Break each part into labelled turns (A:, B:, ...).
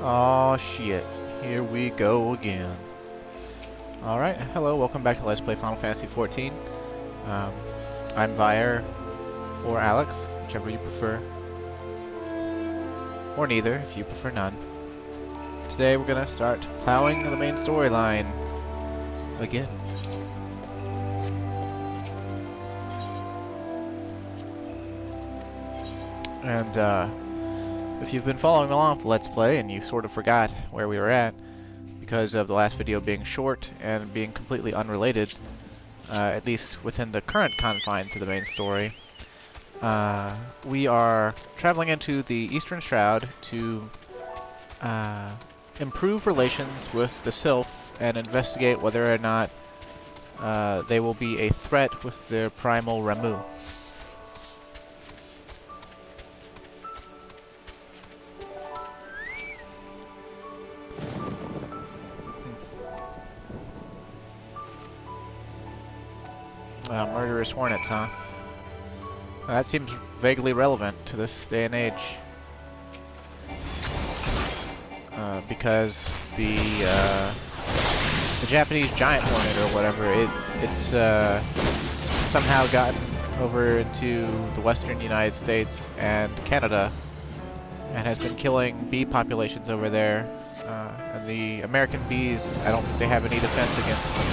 A: Oh shit, here we go again. Alright, hello, welcome back to Let's Play Final Fantasy XIV. I'm Vire, or Alex, whichever you prefer. Or neither, if you prefer none. Today we're gonna start plowing the main storyline again. And, if you've been following along with the Let's Play and you sort of forgot where we were at, because of the last video being short and being completely unrelated, at least within the current confines of the main story, we are traveling into the Eastern Shroud to improve relations with the Sylphs and investigate whether or not they will be a threat with their primal Ramu. Murderous hornets, huh? That seems vaguely relevant to this day and age. Because the Japanese giant hornet or whatever, it's somehow gotten over into the western United States and Canada and has been killing bee populations over there. And the American bees, I don't think they have any defense against them.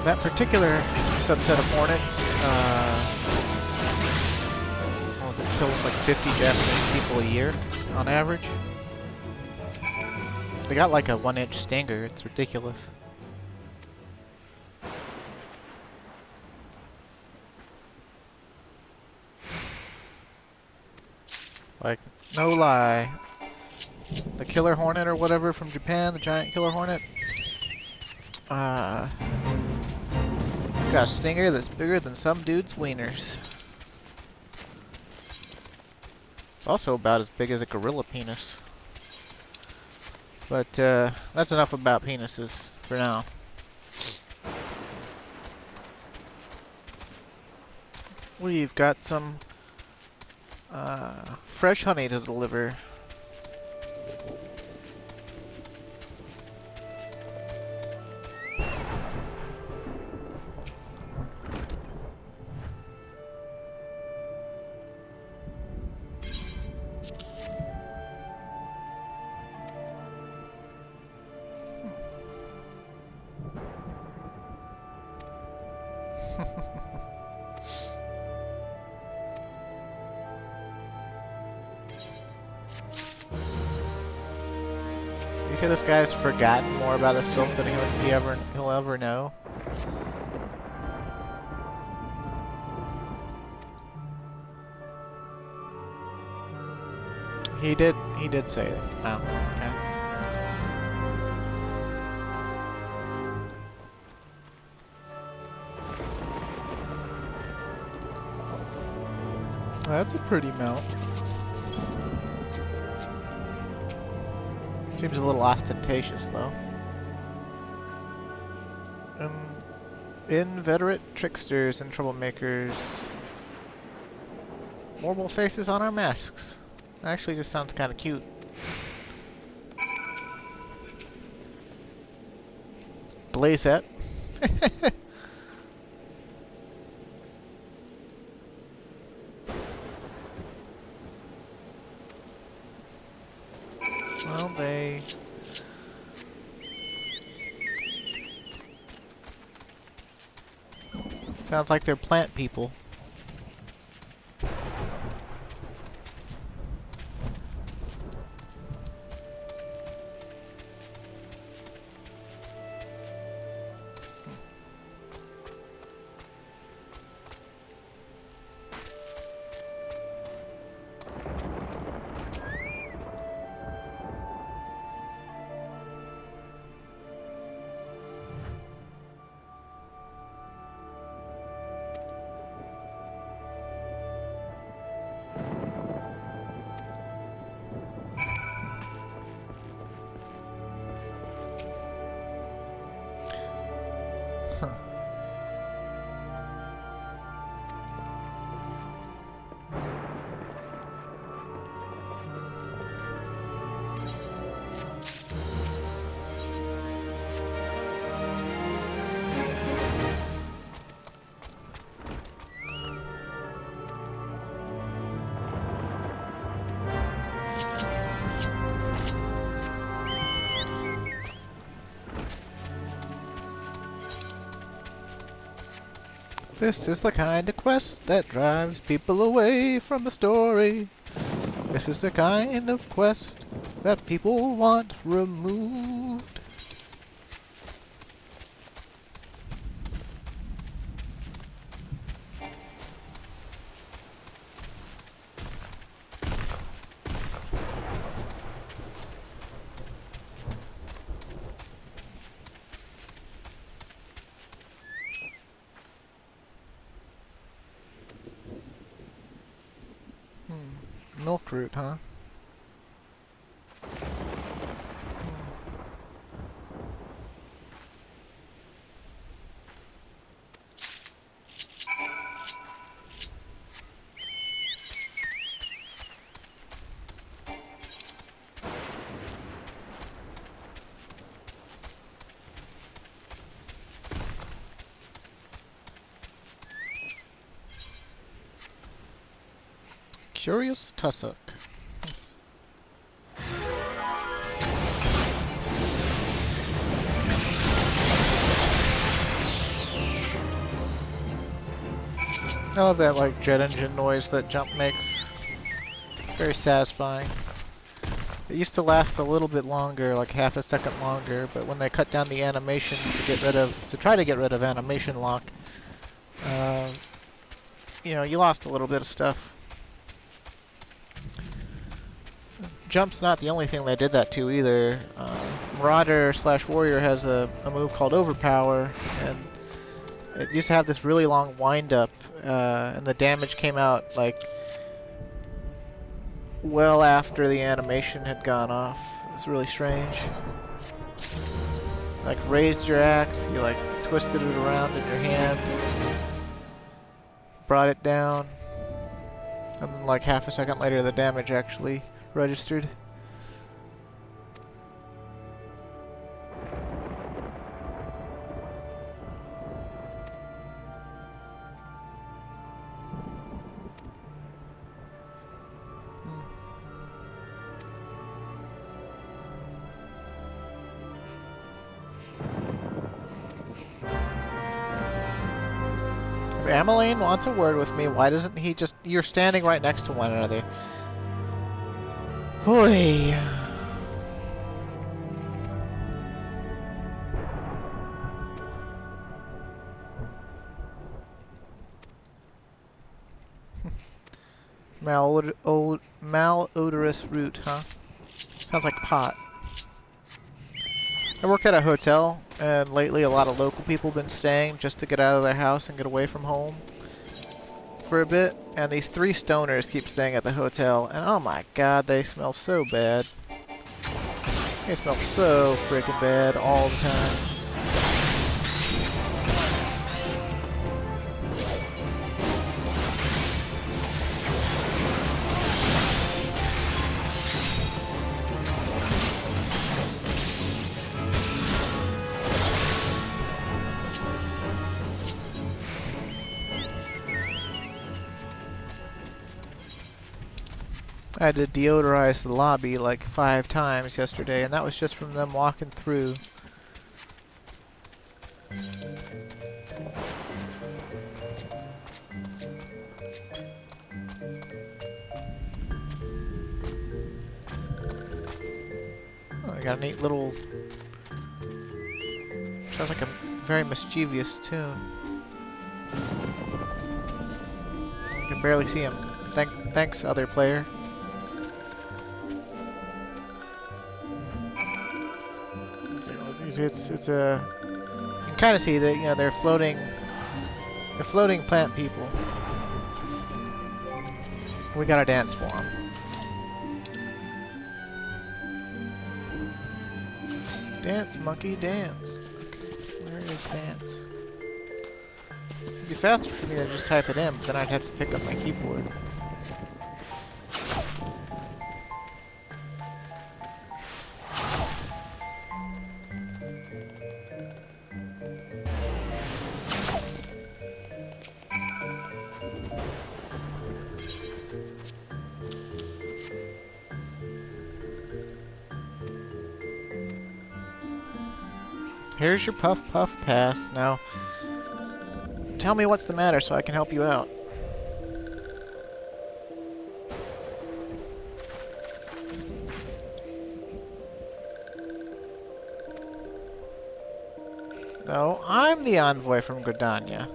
A: That particular subset of hornets, it kills like 50 Japanese people a year, on average. They got like a 1-inch stinger, it's ridiculous. Like, no lie. The killer hornet or whatever from Japan, the giant killer hornet, it's got a stinger that's bigger than some dude's wieners. It's also about as big as a gorilla penis. But, that's enough about penises for now. We've got some, fresh honey to deliver. You say this guy's forgotten more about the Sylph than he'll ever know? He did say it. Oh, okay. That's a pretty mount. Seems a little ostentatious, though. Inveterate tricksters and troublemakers. Horrible faces on our masks. Actually, just sounds kind of cute. Blazette. Well, they... Sounds like they're plant people. This is the kind of quest that drives people away from the story. This is the kind of quest that people want removed. Milk root, huh? Curious tussock. I love that like jet engine noise that jump makes. Very satisfying. It used to last a little bit longer, like half a second longer, but when they cut down the animation to try to get rid of animation lock, you know, you lost a little bit of stuff. Jump's not the only thing they did that to either. Marauder/Warrior has a move called Overpower, and it used to have this really long wind-up, and the damage came out like well after the animation had gone off. It's really strange. Like raised your axe, you like twisted it around in your hand, brought it down, and then like half a second later the damage actually registered. If Ameline wants a word with me, why doesn't he just... You're standing right next to one another. Hoi. Malodorous root, huh? Sounds like pot. I work at a hotel, and lately a lot of local people have been staying just to get out of their house and get away from home for a bit. And these 3 stoners keep staying at the hotel, and oh my god, they smell so bad. They smell so freaking bad all the time. I had to deodorize the lobby like 5 times yesterday, and that was just from them walking through. Oh, I got a neat little... Sounds like a very mischievous tune. I can barely see him. Thanks, other player. It's a... You can kind of see that, you know, they're floating plant people. We gotta dance for them. Dance, monkey, dance. Okay, where is dance? It'd be faster for me to just type it in, but then I'd have to pick up my keyboard. Here's your puff puff pass. Now, Tell me what's the matter so I can help you out. No, I'm the envoy from Gridania.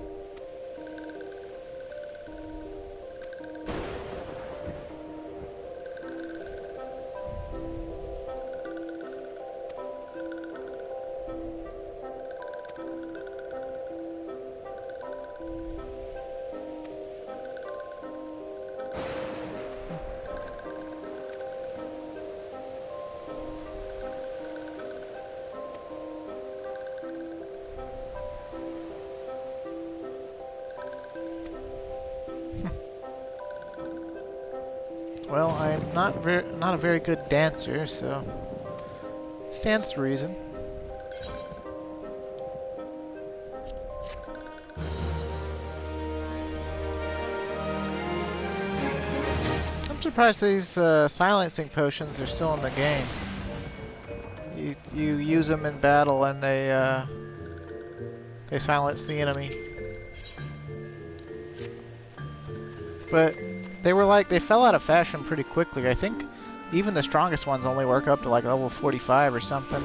A: Well, I'm not a very good dancer, so stands to reason. I'm surprised these silencing potions are still in the game. You use them in battle and they silence the enemy. But they fell out of fashion pretty quickly. I think even the strongest ones only work up to like level 45 or something.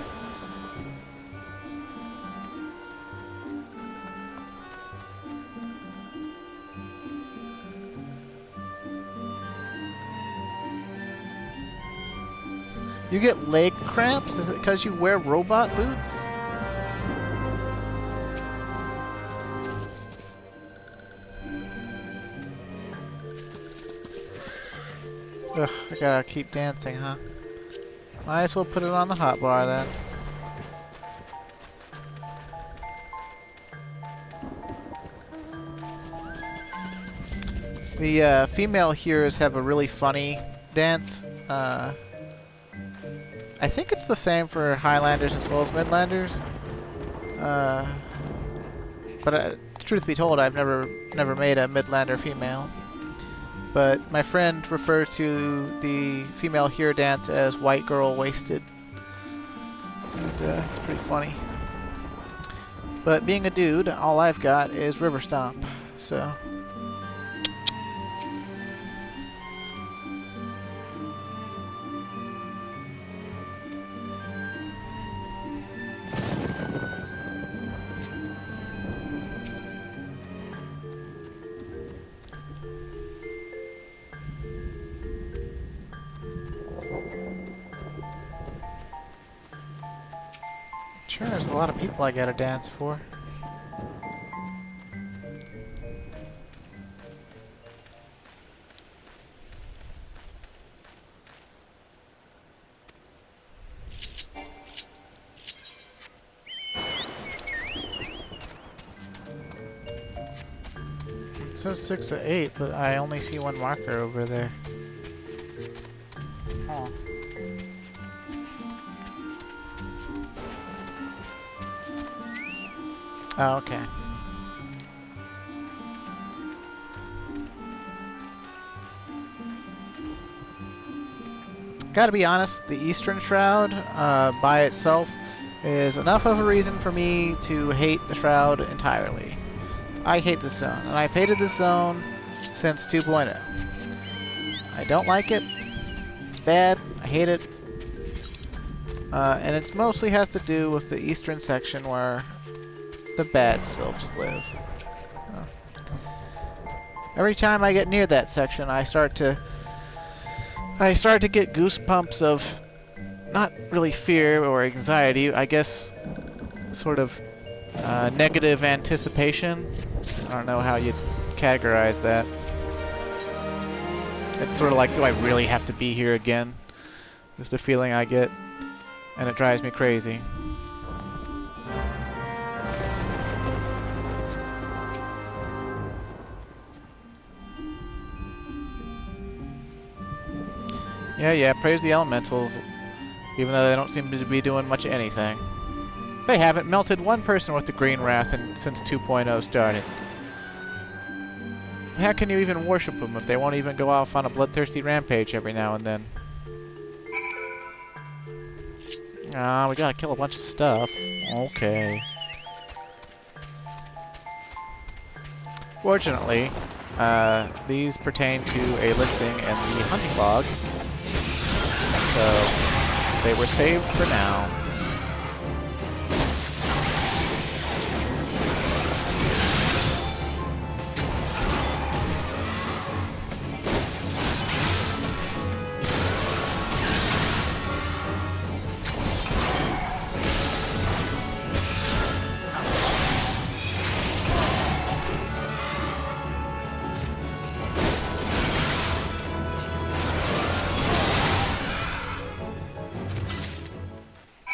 A: You get leg cramps? Is it because you wear robot boots? Ugh, I gotta keep dancing, huh? Might as well put it on the hotbar then. The female heroes have a really funny dance. I think it's the same for Highlanders as well as Midlanders. But truth be told, I've never made a Midlander female. But my friend refers to the female hero dance as white girl wasted. And it's pretty funny. But being a dude, all I've got is river stomp. So sure, there's a lot of people I gotta dance for. It says 6 of 8, but I only see one marker over there. Oh. Oh, okay. Gotta be honest, the Eastern Shroud, by itself, is enough of a reason for me to hate the Shroud entirely. I hate this zone, and I've hated this zone since 2.0. I don't like it. It's bad. I hate it. And it mostly has to do with the eastern section where the bad Sylphs live. Every time I get near that section, I start to get goosebumps of not really fear or anxiety, I guess sort of negative anticipation. I don't know how you'd categorize that. It's sort of like, do I really have to be here again? Just the feeling I get, and it drives me crazy. Yeah, praise the elementals, even though they don't seem to be doing much of anything. They haven't melted one person with the Green Wrath since 2.0 started. How can you even worship them if they won't even go off on a bloodthirsty rampage every now and then? Ah, we gotta kill a bunch of stuff. Okay. Fortunately, these pertain to a listing in the hunting log, so they were saved for now.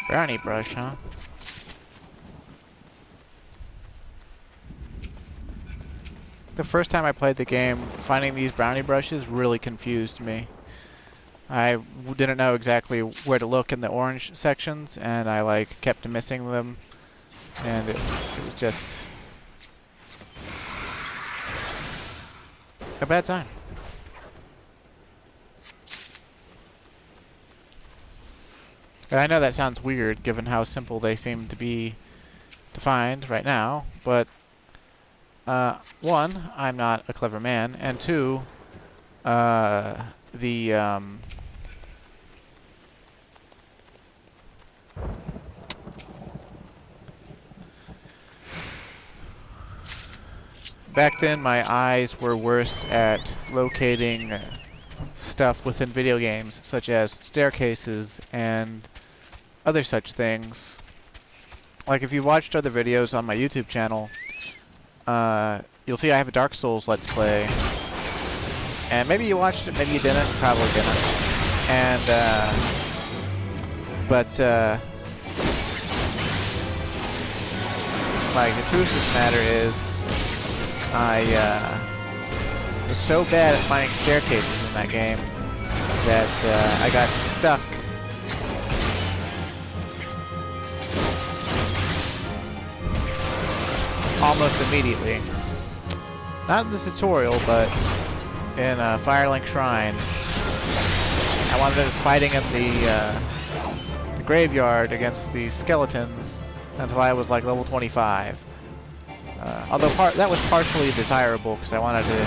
A: Brownie brush, huh? The first time I played the game, finding these brownie brushes really confused me. I didn't know exactly where to look in the orange sections, and I like kept missing them, and it was just a bad time. And I know that sounds weird given how simple they seem to be to find right now, but one, I'm not a clever man, and two, back then my eyes were worse at locating stuff within video games, such as staircases and other such things. Like if you watched other videos on my YouTube channel, you'll see I have a Dark Souls Let's Play. And maybe you watched it, maybe you didn't, probably didn't. And, like, the truth of the matter is, I, was so bad at finding staircases in that game that, I got stuck almost immediately. Not in this tutorial, but in Firelink Shrine. I wound up fighting in the graveyard against the skeletons until I was like level 25. Although that was partially desirable because I wanted to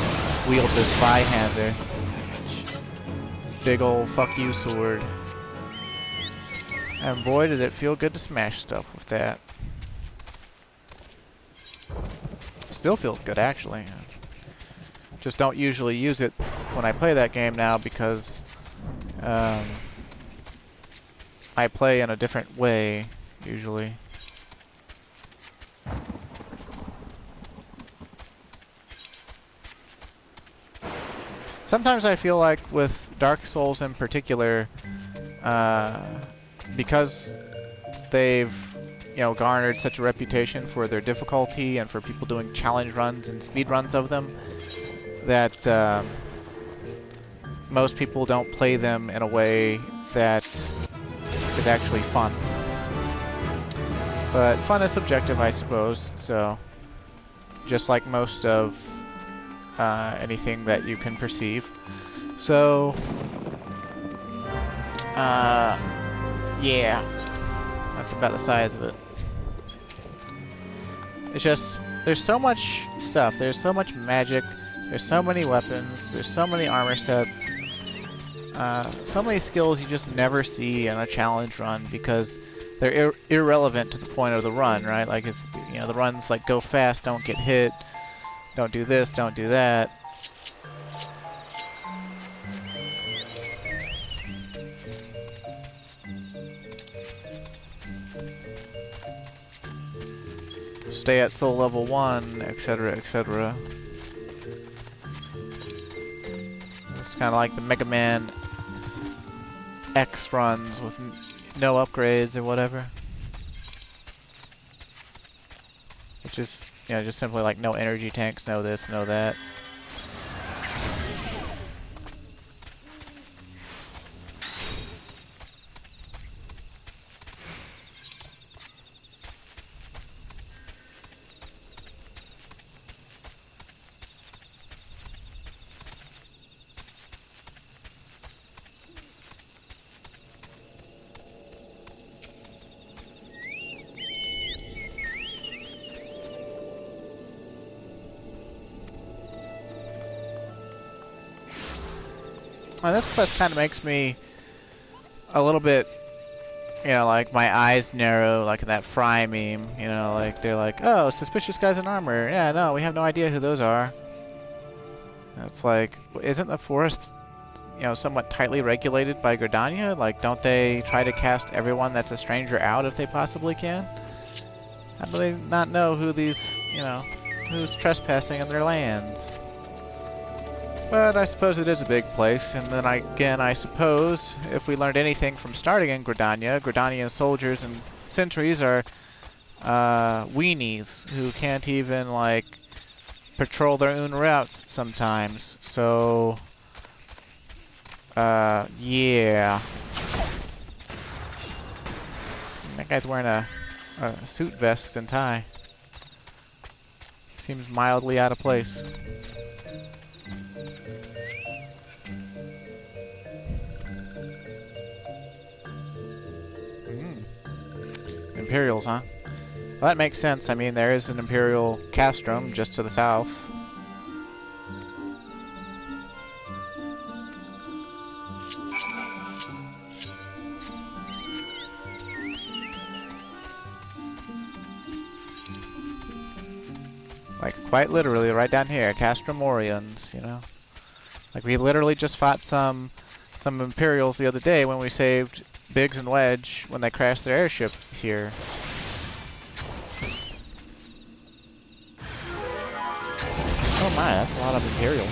A: wield this Byhander. Big ol' fuck you sword. And boy did it feel good to smash stuff with that. Still feels good actually. Just don't usually use it when I play that game now because I play in a different way usually. Sometimes I feel like with Dark Souls in particular, because they've garnered such a reputation for their difficulty and for people doing challenge runs and speed runs of them, that most people don't play them in a way that is actually fun. But fun is subjective, I suppose, so just like most of anything that you can perceive. So, yeah, that's about the size of it. It's just, there's so much stuff, there's so much magic, there's so many weapons, there's so many armor sets, so many skills you just never see in a challenge run because they're irrelevant to the point of the run, right? Like it's, the run's like go fast, don't get hit, don't do this, don't do that. Stay at soul level 1, etc., etc. It's kind of like the Mega Man X runs with no upgrades or whatever. Which is, just simply like no energy tanks, no this, no that. And this quest kind of makes me a little bit, you know, like my eyes narrow, like in that Fry meme. You know, like they're like, oh, suspicious guys in armor. Yeah, no, we have no idea who those are. And it's like, isn't the forest, you know, somewhat tightly regulated by Gridania? Like, don't they try to cast everyone that's a stranger out if they possibly can? How do they not know who these, you know, who's trespassing in their lands? But I suppose it is a big place, and then I suppose, if we learned anything from starting in Gridania, Gridanian soldiers and sentries are weenies who can't even, like, patrol their own routes sometimes. So, yeah. That guy's wearing a suit vest and tie. Seems mildly out of place. Imperials, huh? Well, that makes sense. I mean, there is an Imperial castrum just to the south. Like, quite literally, right down here, Castromorians, you know? Like, we literally just fought some Imperials the other day when we saved Biggs and Wedge when they crashed their airship here. Oh my, that's a lot of Imperials.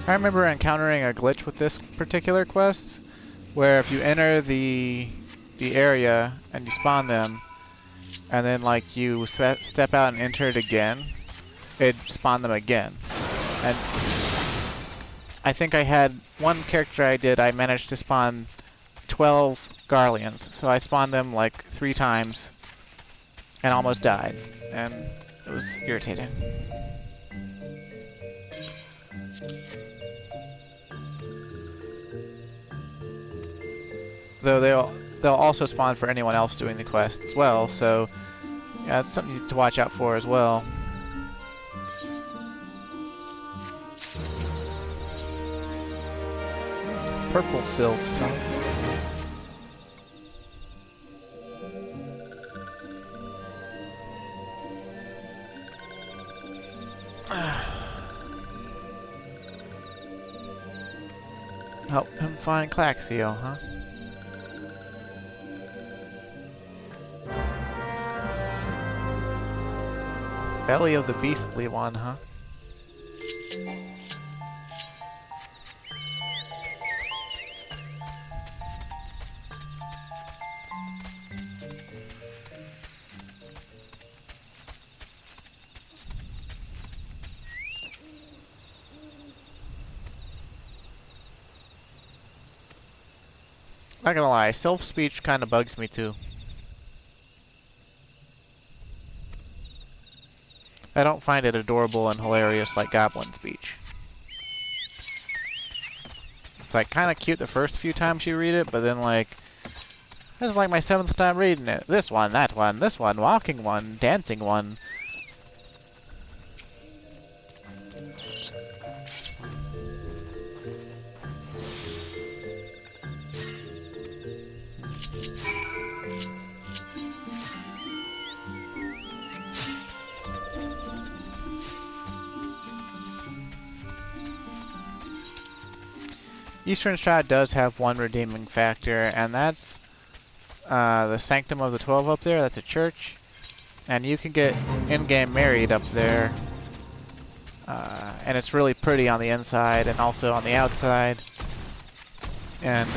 A: I remember encountering a glitch with this particular quest, where if you enter the area and you spawn them, and then like you step out and enter it again, it'd spawn them again. And I think I had one character I managed to spawn 12 Garleans, so I spawned them like 3 times and almost died, and it was irritating. Though they'll also spawn for anyone else doing the quest as well, so yeah, it's something to watch out for as well. Purple Sylphs, huh? Help him find Claxio, huh? Belly of the beastly one, huh? Not gonna lie, self-speech kind of bugs me too. I don't find it adorable and hilarious like Goblin speech. It's like kind of cute the first few times you read it, but then like, this is like my 7th time reading it. This one, that one, this one, walking one, dancing one. Eastern Shroud does have one redeeming factor, and that's the Sanctum of the 12 up there. That's a church, and you can get in-game married up there, and it's really pretty on the inside and also on the outside. And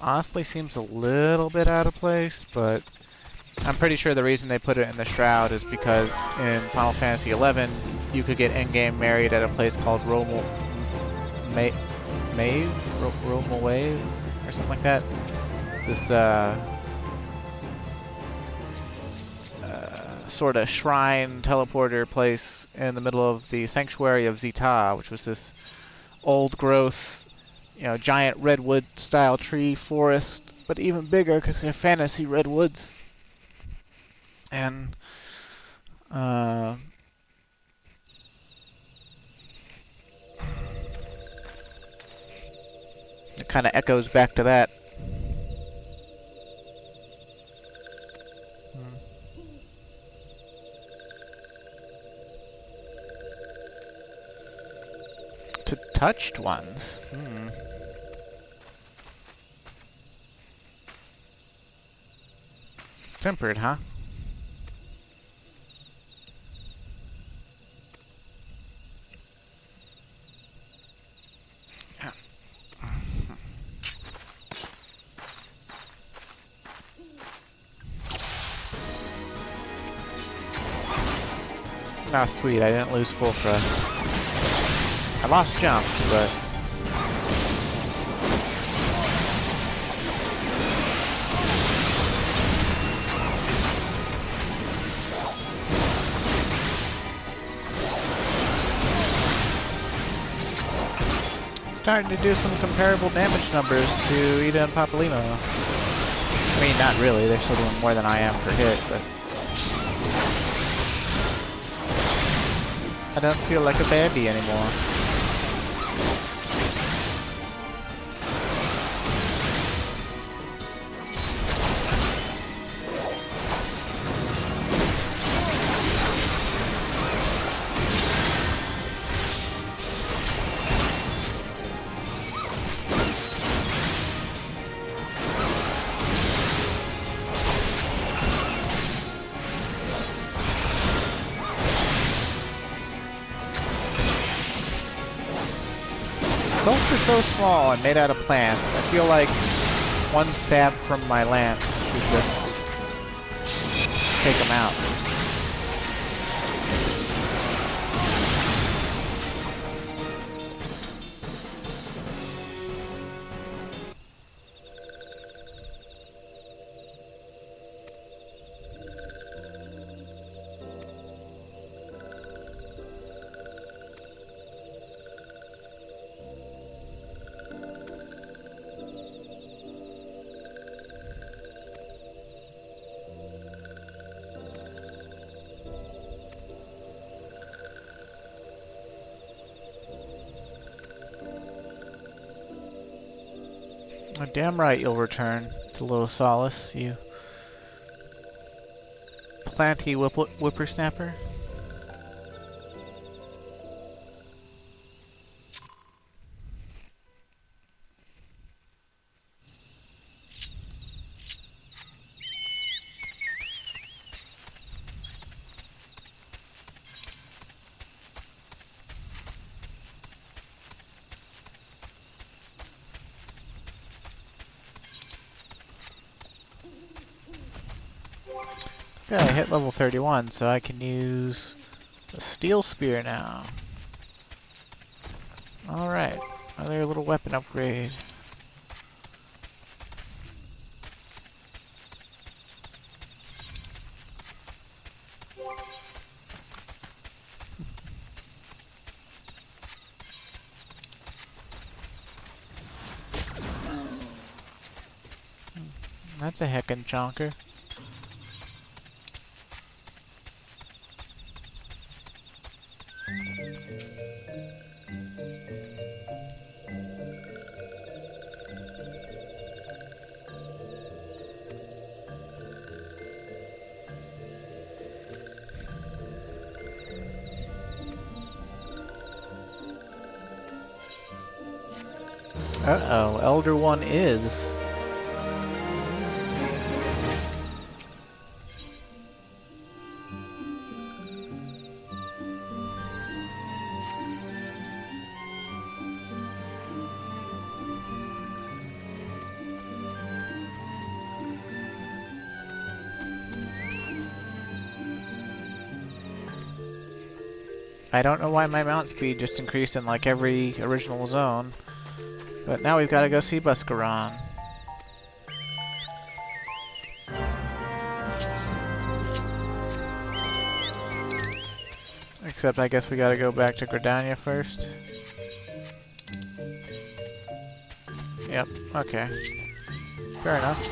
A: honestly, seems a little bit out of place, but I'm pretty sure the reason they put it in the Shroud is because in Final Fantasy XI, you could get in-game married at a place called Romel Wave, or something like that. sort of shrine teleporter place in the middle of the sanctuary of Zeta, which was this old growth, you know, giant redwood style tree forest, but even bigger because they're fantasy redwoods. And it kind of echoes back to that. To touched ones. Tempered, huh? Ah, sweet, I didn't lose full thrust. I lost jump, but... starting to do some comparable damage numbers to Ida and Papalimo. I mean, not really, they're still doing more than I am per hit, but... I don't feel like a baby anymore. Sylphs are so small and made out of plants. I feel like one stab from my lance should just take them out. Oh, damn right you'll return to Little Solace, you planty whippersnapper. Okay, I hit level 31, so I can use a steel spear now. Alright, another little weapon upgrade. That's a heckin' chonker. Uh-oh, Elder One is. I don't know why my mount speed just increased in like every original zone. But now we've got to go see Buscaron. Except I guess we gotta go back to Gridania first. Yep, okay. Fair enough.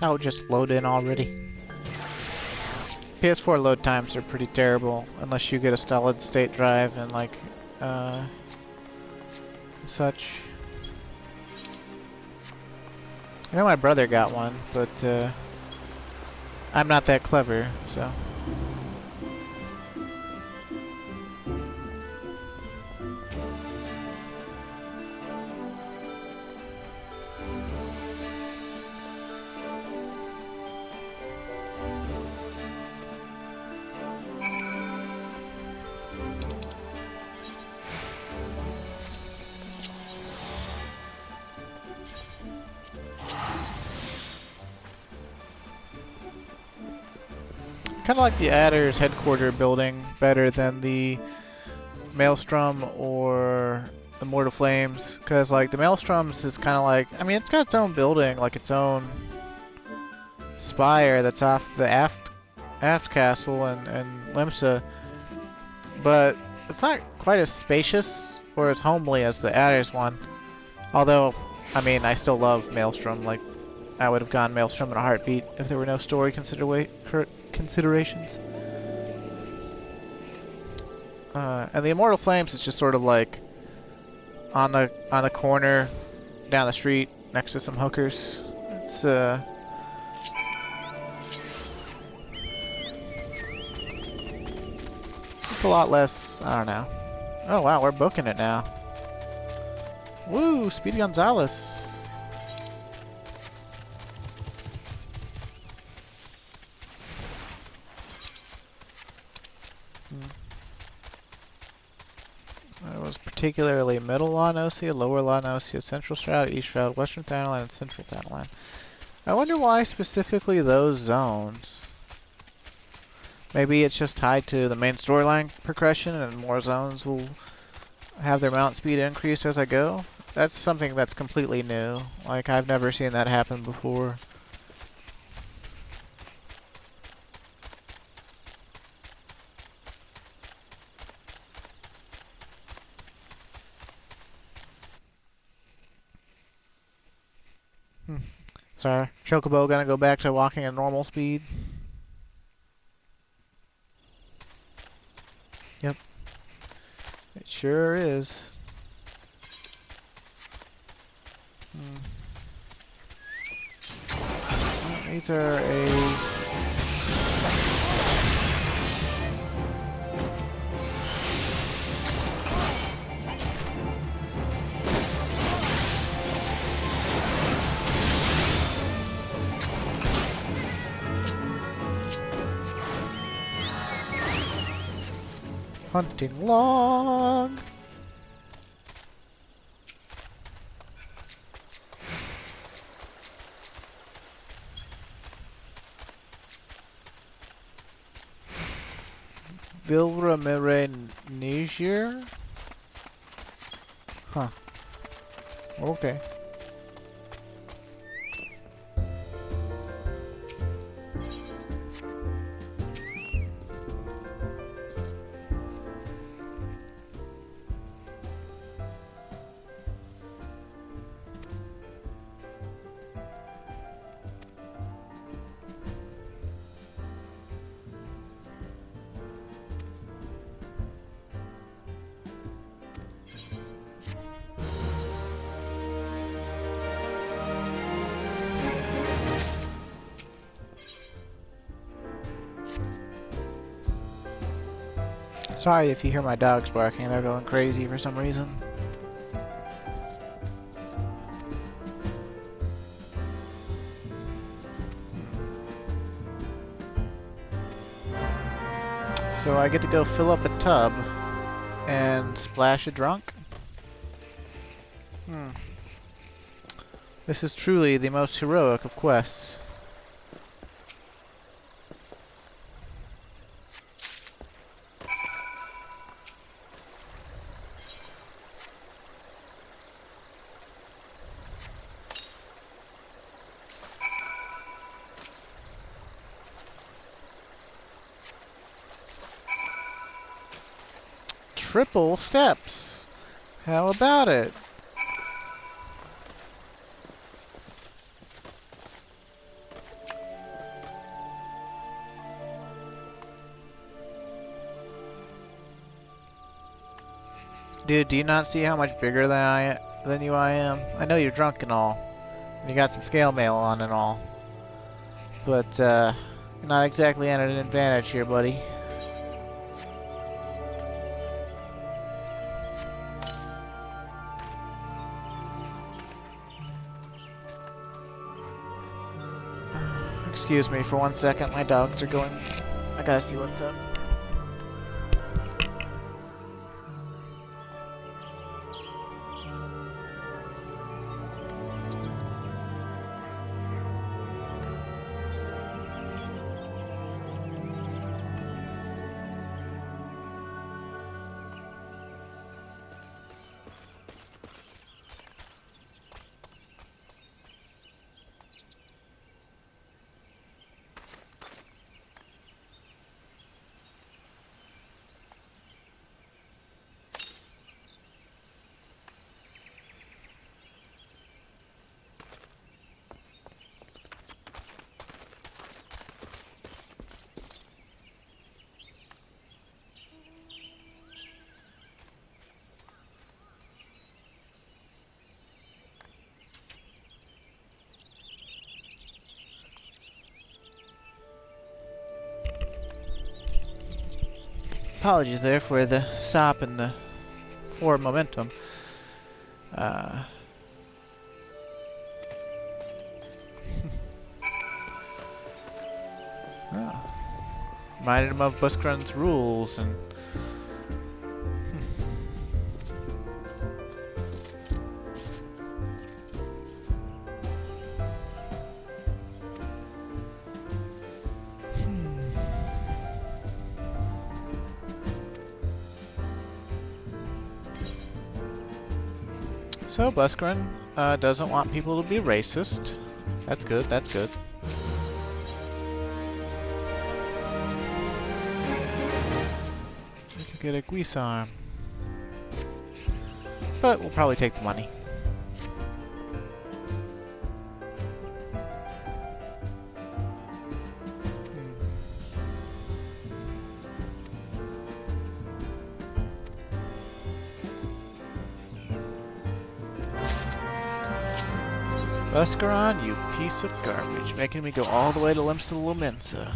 A: Oh, just load in already. PS4 load times are pretty terrible unless you get a solid state drive and like such. I know my brother got one, but I'm not that clever, so. Kind of like the Adder's headquarter building better than the Maelstrom or the Mortal Flames, because like the Maelstrom's is kind of like, I mean, it's got its own building, like its own spire that's off the aft castle and LIMSA, but it's not quite as spacious or as homely as the Adder's one. Although, I mean, I still love Maelstrom. Like, I would have gone Maelstrom in a heartbeat if there were no story considerations. And the Immortal Flames is just sort of like on the corner down the street next to some hookers. It's a lot less, I don't know. Oh wow, we're booking it now. Woo, Speedy Gonzalez. It was particularly middle law NOSCEA, lower law NOSCEA, central Shroud, east Shroud, western Thanalan, and central Thanalan. I wonder why specifically those zones. Maybe it's just tied to the main storyline progression and more zones will have their mount speed increased as I go. That's something that's completely new. Like, I've never seen that happen before. Sorry, Chocobo gonna go back to walking at normal speed. Yep. It sure is. These are hunting log. Vilramere Niger? Huh. Okay. Sorry if you hear my dogs barking, they're going crazy for some reason. So I get to go fill up a tub and splash a drunk? This is truly the most heroic of quests. Triple steps. How about it? Dude, do you not see how much bigger than I am? I know you're drunk and all. And you got some scale mail on and all. But you're not exactly at an advantage here, buddy. Excuse me for 1 second, my dogs are going. I gotta see what's up. Apologies there for the stop and the forward momentum. Reminded him of Buskrun's rules and So Buskrun doesn't want people to be racist. That's good, that's good. We could get a Guisarm. But we'll probably take the money. Buscaron, you piece of garbage, making me go all the way to LIMSALOMINSA.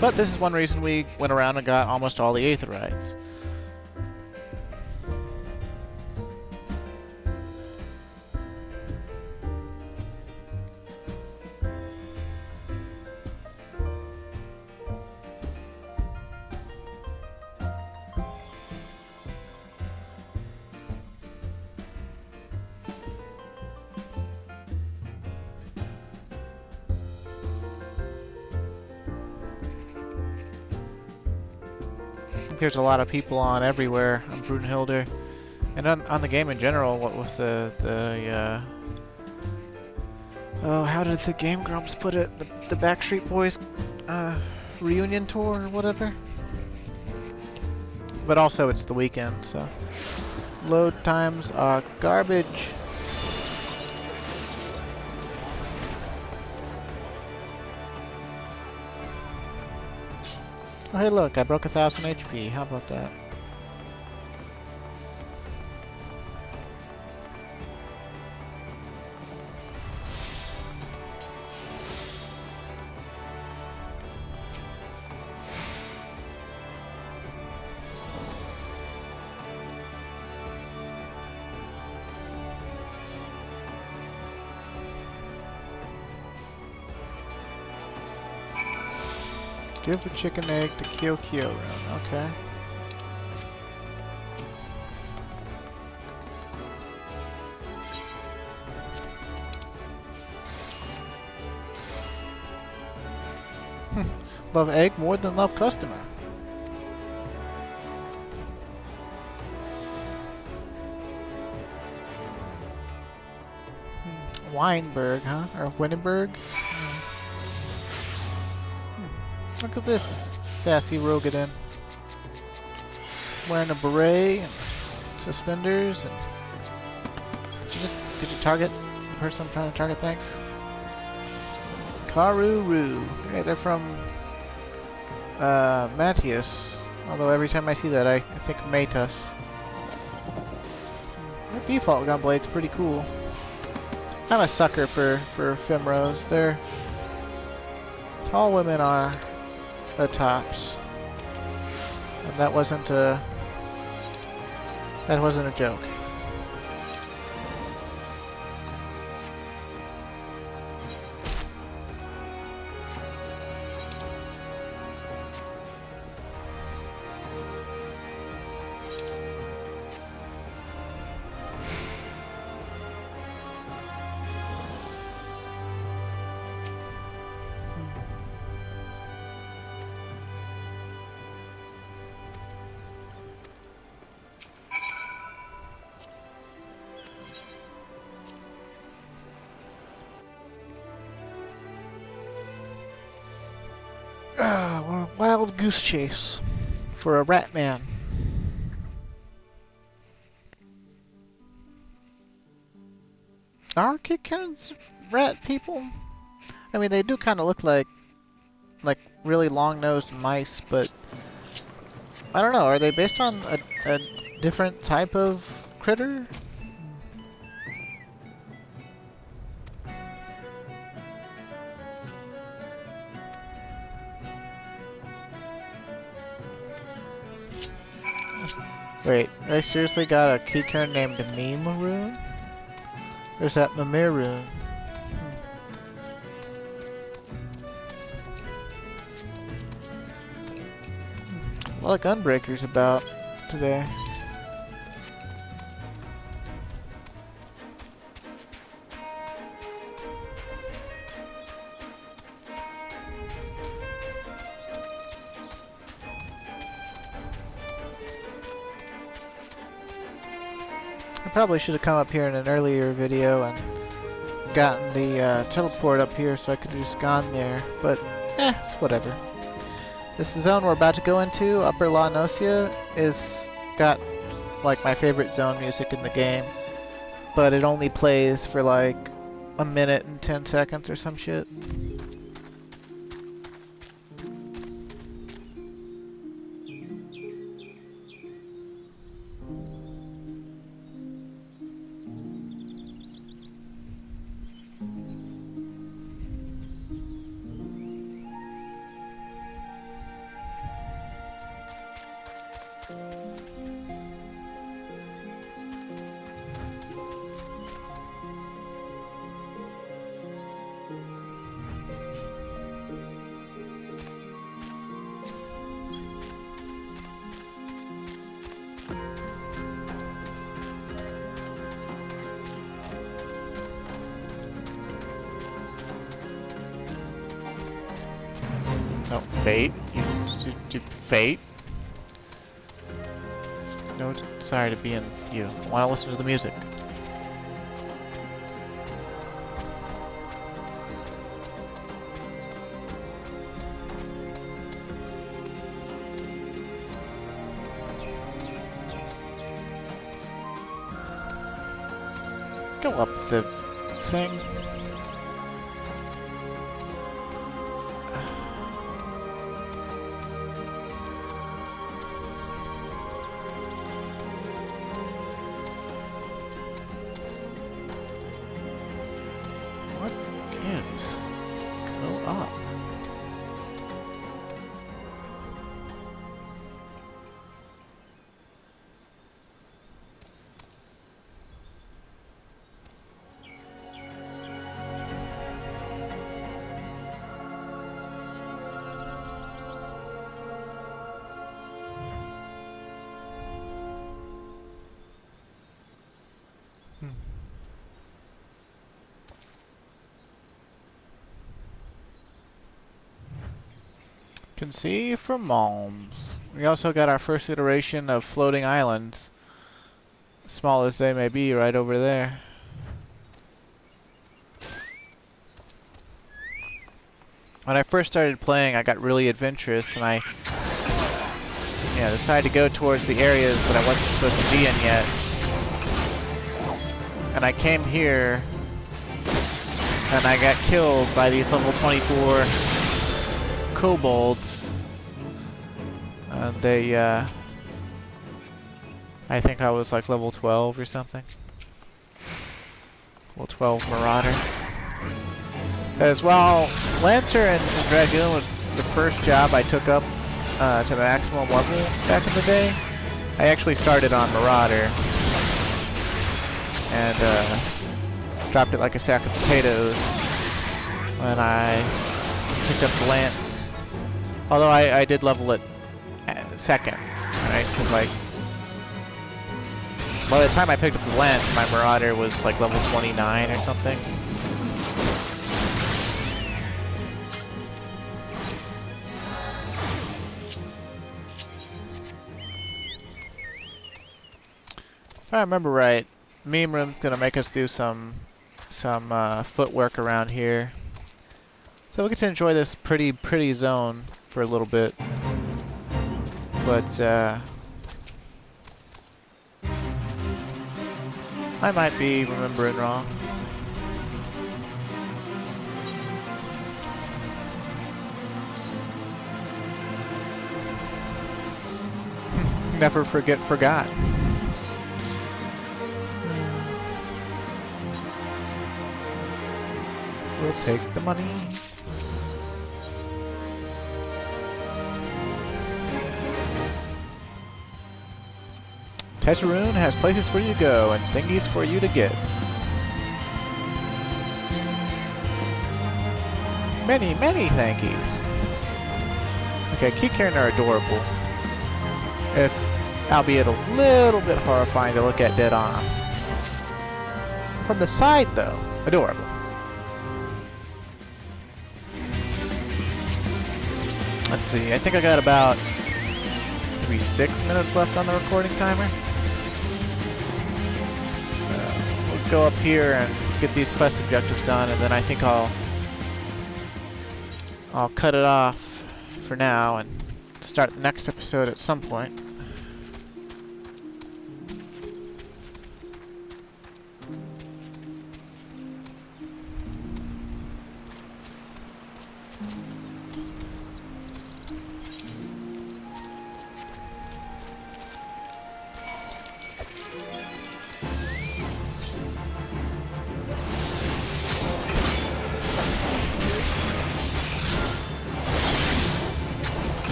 A: But this is one reason we went around and got almost all the Aetherites. There's a lot of people on everywhere on Brunhilde, and on the game in general. What with the oh, how did the Game Grumps put it? The Backstreet Boys reunion tour or whatever. But also it's the weekend, so load times are garbage. Oh, hey look, I broke 1,000 HP. How about that? Give the chicken egg to Kyo rune. Okay. Love egg more than love customer. Weinberg, huh? Or Winneberg? Look at this sassy Rogadin. Wearing a beret and suspenders and... Did you target the person I'm trying to target? Thanks. Karuru. Hey, they're from Matthias. Although every time I see that I think Matus. Their default gunblade's pretty cool. I'm a sucker for Femros. They're... Tall women are the tops. And that wasn't a joke. What a wild goose chase for a rat man. Are Kitkarans rat people? I mean, they do kind of look like really long-nosed mice, but I don't know. Are they based on a different type of critter? Wait, I seriously got a Keycurrent named Meme-Rune? Or is that Mimir-Rune? A lot of gunbreakers about today. I probably should have come up here in an earlier video and gotten the teleport up here so I could have just gone there, but it's whatever. This zone we're about to go into, Upper La NOSCEA, is got like my favorite zone music in the game, but it only plays for like a minute and 10 seconds or some shit. No, Fate? You Fate? No desire to be in you. I want to listen to the music. Go up the thing. What gives? Go up. Can see from Malms. We also got our first iteration of floating islands, small as they may be, right over there. When I first started playing, I got really adventurous, and I decided to go towards the areas that I wasn't supposed to be in yet. And I came here, and I got killed by these level 24 kobolds. They, I think I was like level 12 or something. Level 12 Marauder. As well, Lancer and Dragoon was the first job I took up to the maximum level back in the day. I actually started on Marauder and dropped it like a sack of potatoes when I picked up the Lance. Although I did level it second, right? Because like by the time I picked up the Lance, my Marauder was like level 29 or something. If I remember right, Meme Room's gonna make us do some footwork around here, so we get to enjoy this pretty zone for a little bit. But I might be remembering wrong. Never forgot. We'll take the money. Teteroon has places for you to go and thingies for you to get. Many thankies. Okay, Keycairn are adorable. If, albeit a little bit horrifying to look at dead on. From the side though, adorable. Let's see, I think I got about maybe 6 minutes left on the recording timer. So we'll go up here and get these quest objectives done, and then I think I'll cut it off for now and start the next episode at some point.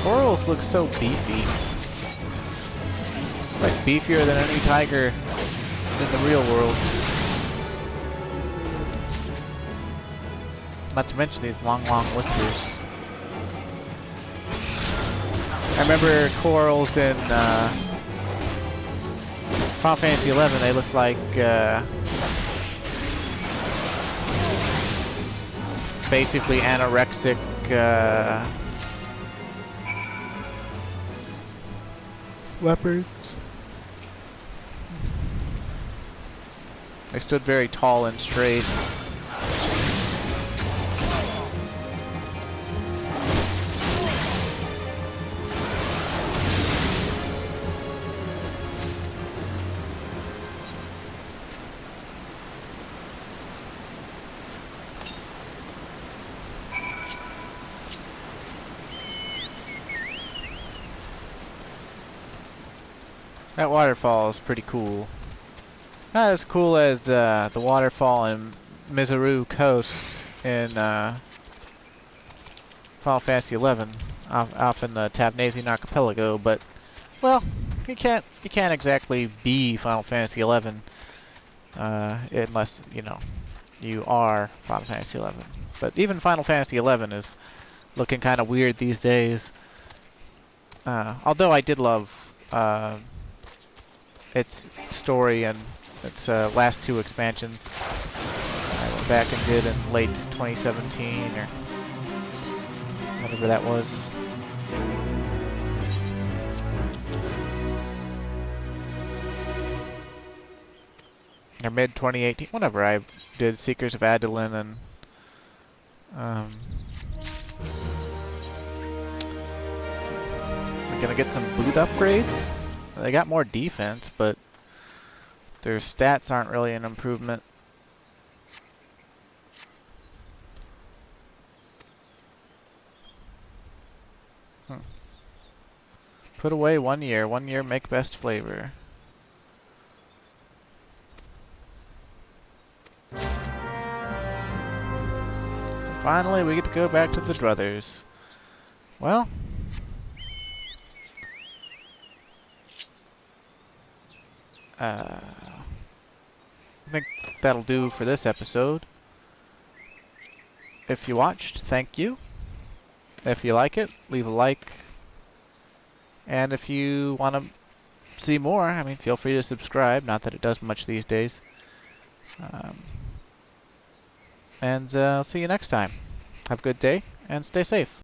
A: Corals look so beefy. Like beefier than any tiger in the real world. Not to mention these long whiskers. I remember corals in Final Fantasy XI, they looked like basically anorexic leopards. They stood very tall and straight. That waterfall is pretty cool. Not as cool as the waterfall in Miseru Coast in Final Fantasy XI, off in the Tabnazian Archipelago, but well, you can't exactly be Final Fantasy XI unless you are Final Fantasy XI. But even Final Fantasy XI is looking kind of weird these days. Although I did love its story and It's last two expansions I went back and did in late 2017 or whatever that was. Or mid 2018, whenever I did Seekers of Adolin and we're gonna get some boot upgrades. They got more defense, but their stats aren't really an improvement. Put away 1 year. 1 year make best flavor. So finally we get to go back to the Druthers. Well, I think that'll do for this episode. If you watched, thank you. If you like it, leave a like. And if you want to see more, I mean, feel free to subscribe. Not that it does much these days. And I'll see you next time. Have a good day, and stay safe.